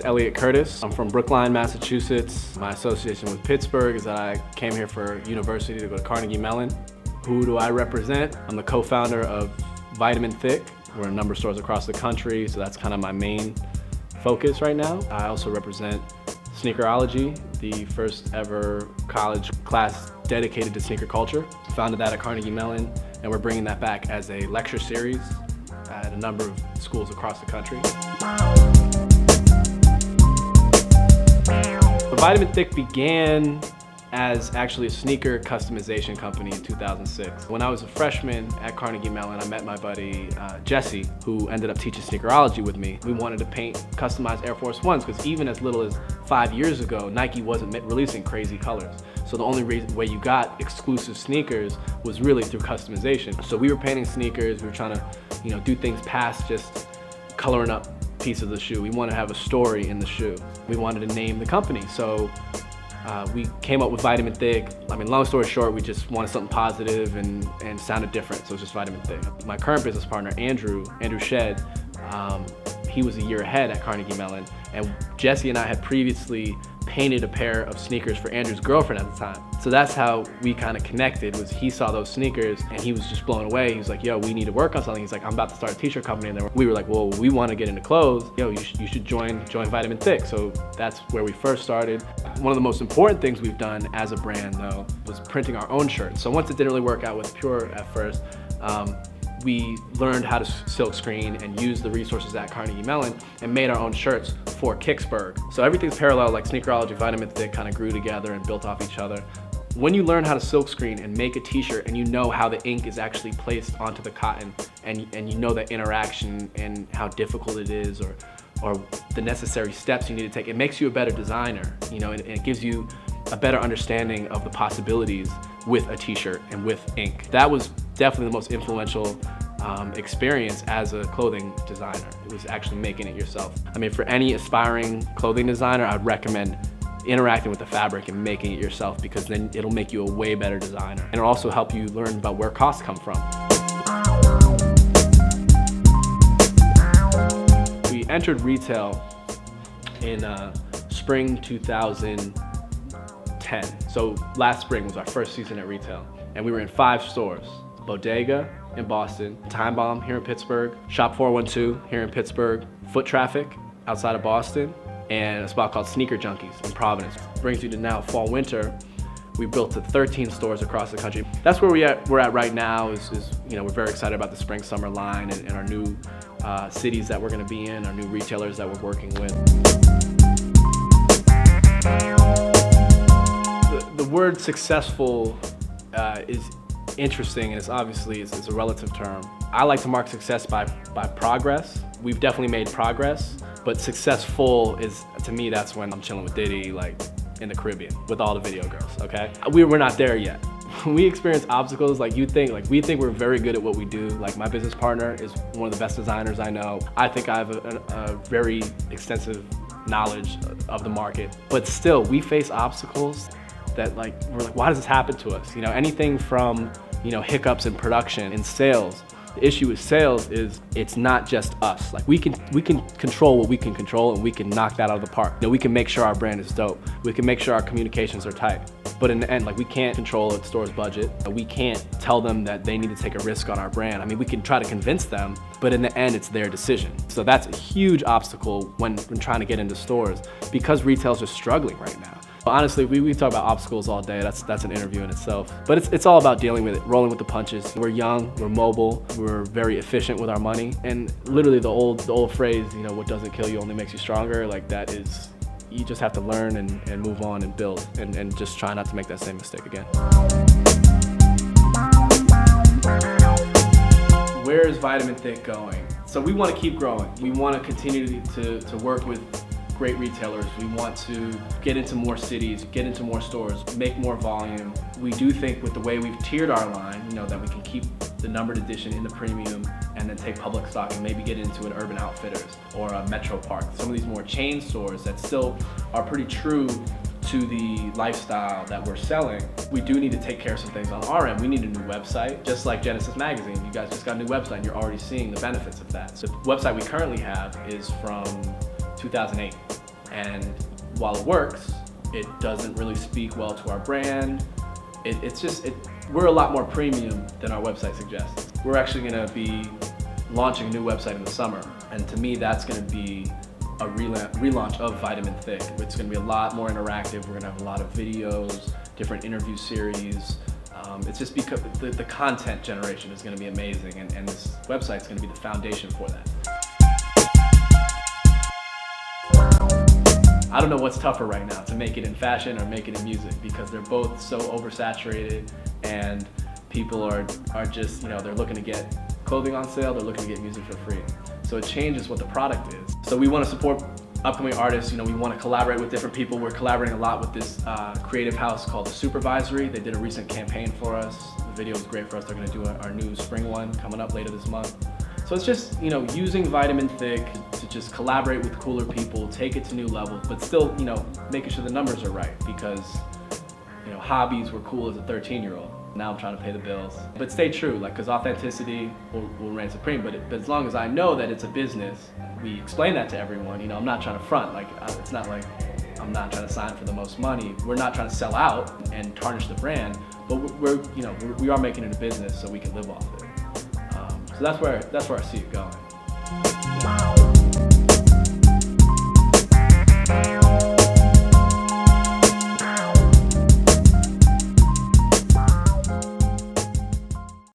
Elliott Curtis. I'm from Brookline, Massachusetts. My association with Pittsburgh is that I came here for university to go to Carnegie Mellon. Who do I represent? I'm the co-founder of vitaminTHICK. We're in a number of stores across the country, so that's kind of my main focus right now. I also represent Sneakerology, the first ever college class dedicated to sneaker culture. Founded that at Carnegie Mellon, and we're bringing that back as a lecture series at a number of schools across the country. vitaminTHICK began as actually a sneaker customization company in 2006. When I was a freshman at Carnegie Mellon, I met my buddy Jesse, who ended up teaching Sneakerology with me. We wanted to paint customized Air Force Ones because even as little as 5 years ago, Nike wasn't releasing crazy colors. So the only way you got exclusive sneakers was really through customization. So we were painting sneakers, we were trying to do things past just coloring up pieces of the shoe. We wanted to have a story in the shoe. We wanted to name the company. So we came up with vitaminTHICK. I mean, long story short, we just wanted something positive and sounded different, so it was just vitaminTHICK. My current business partner, Andrew Shedd, he was a year ahead at Carnegie Mellon, and Jesse and I had previously painted a pair of sneakers for Andrew's girlfriend at the time. So that's how we kind of connected, was he saw those sneakers and he was just blown away. He was like, yo, we need to work on something. He's like, I'm about to start a t-shirt company. And then we were like, well, we want to get into clothes. Yo, you should join vitaminTHICK. So that's where we first started. One of the most important things we've done as a brand though was printing our own shirts. So once it didn't really work out with Pure at first, we learned how to silk screen and use the resources at Carnegie Mellon and made our own shirts for Kicksburg. So everything's parallel, like Sneakerology, vitaminTHICK kind of grew together and built off each other. When you learn how to silk screen and make a t-shirt and you know how the ink is actually placed onto the cotton and you know that interaction and how difficult it is or the necessary steps you need to take, it makes you a better designer, and it gives you a better understanding of the possibilities with a t-shirt and with ink. That was definitely the most influential experience as a clothing designer. It was actually making it yourself. I mean, for any aspiring clothing designer, I'd recommend interacting with the fabric and making it yourself, because then it'll make you a way better designer. And it'll also help you learn about where costs come from. We entered retail in spring 2010. So last spring was our first season at retail, and we were in 5 stores. Bodega in Boston, Time Bomb here in Pittsburgh, Shop 412 here in Pittsburgh, Foot Traffic outside of Boston, and a spot called Sneaker Junkies in Providence. Brings you to now fall winter. We built to 13 stores across the country. That's where we're at right now. We're very excited about the spring summer line and our new cities that we're going to be in, our new retailers that we're working with. The word successful is interesting, and it's a relative term. I like to mark success by progress. We've definitely made progress, but successful is, to me, that's when I'm chilling with Diddy, like in the Caribbean with all the video girls, okay? We're not there yet. We experience obstacles we think we're very good at what we do. Like, my business partner is one of the best designers I know. I think I have a very extensive knowledge of the market, but still we face obstacles that we're like, why does this happen to us? Anything from hiccups in production, in sales. The issue with sales is it's not just us. Like, we can control what we can control, and we can knock that out of the park. We can make sure our brand is dope. We can make sure our communications are tight. But in the end, we can't control a store's budget. We can't tell them that they need to take a risk on our brand. I mean, we can try to convince them, but in the end, it's their decision. So that's a huge obstacle when trying to get into stores, because retail's just struggling right now. Honestly, we talk about obstacles all day. That's an interview in itself. But it's all about dealing with it, rolling with the punches. We're young, we're mobile, we're very efficient with our money. And literally the old phrase, what doesn't kill you only makes you stronger, that is, you just have to learn and move on and build and just try not to make that same mistake again. Where is vitaminTHICK going? So we want to keep growing. We want to continue to work with great retailers. We want to get into more cities, get into more stores, make more volume. We do think with the way we've tiered our line, that we can keep the numbered edition in the premium and then take public stock and maybe get into an Urban Outfitters or a Metro Park. Some of these more chain stores that still are pretty true to the lifestyle that we're selling. We do need to take care of some things on our end. We need a new website, just like Genesis Magazine. You guys just got a new website and you're already seeing the benefits of that. So the website we currently have is from 2008. And while it works, it doesn't really speak well to our brand. We're a lot more premium than our website suggests. We're actually gonna be launching a new website in the summer. And to me, that's gonna be a relaunch of vitaminTHICK. It's gonna be a lot more interactive. We're gonna have a lot of videos, different interview series. It's just because the content generation is gonna be amazing, and this website's gonna be the foundation for that. I don't know what's tougher right now, to make it in fashion or make it in music, because they're both so oversaturated, and people are just, they're looking to get clothing on sale, they're looking to get music for free. So it changes what the product is. So we want to support upcoming artists. We want to collaborate with different people. We're collaborating a lot with this creative house called The Supervisory. They did a recent campaign for us. The video was great for us. They're going to do our new spring one coming up later this month. So it's just, using vitaminTHICK to just collaborate with cooler people, take it to new levels, but still, making sure the numbers are right, because, hobbies were cool as a 13-year-old. Now I'm trying to pay the bills. But stay true, because authenticity will reign supreme, but as long as I know that it's a business, we explain that to everyone. I'm not trying to front, it's not like I'm not trying to sign for the most money. We're not trying to sell out and tarnish the brand, but we are making it a business so we can live off it. So that's where I see it going.